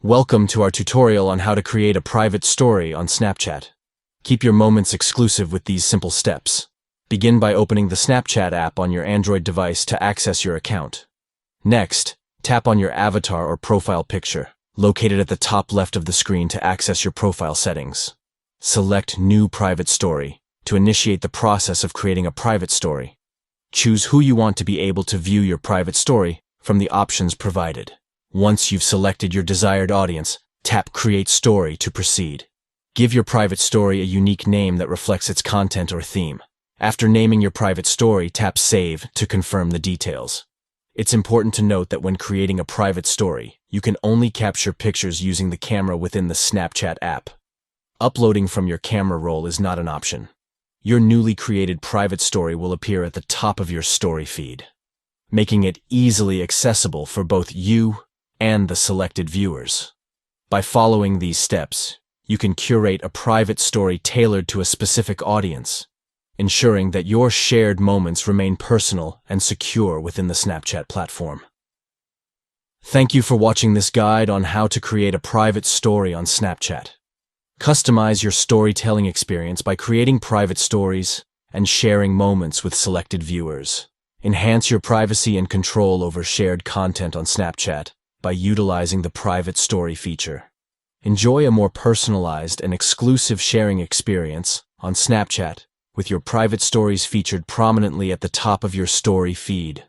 Welcome to our tutorial on how to create a private story on Snapchat. Keep your moments exclusive with these simple steps. Begin by opening the Snapchat app on your Android device to access your account. Next, tap on your avatar or profile picture, located at the top left of the screen to access your profile settings. Select New Private Story to initiate the process of creating a private story. Choose who you want to be able to view your private story from the options provided. Once you've selected your desired audience, tap Create Story to proceed. Give your private story a unique name that reflects its content or theme. After naming your private story, tap Save to confirm the details. It's important to note that when creating a private story, you can only capture pictures using the camera within the Snapchat app. Uploading from your camera roll is not an option. Your newly created private story will appear at the top of your story feed, making it easily accessible for both you and the selected viewers. By following these steps, you can curate a private story tailored to a specific audience, ensuring that your shared moments remain personal and secure within the Snapchat platform. Thank you for watching this guide on how to create a private story on Snapchat. Customize your storytelling experience by creating private stories and sharing moments with selected viewers. Enhance your privacy and control over shared content on Snapchat by utilizing the private story feature. Enjoy a more personalized and exclusive sharing experience on Snapchat with your private stories featured prominently at the top of your story feed.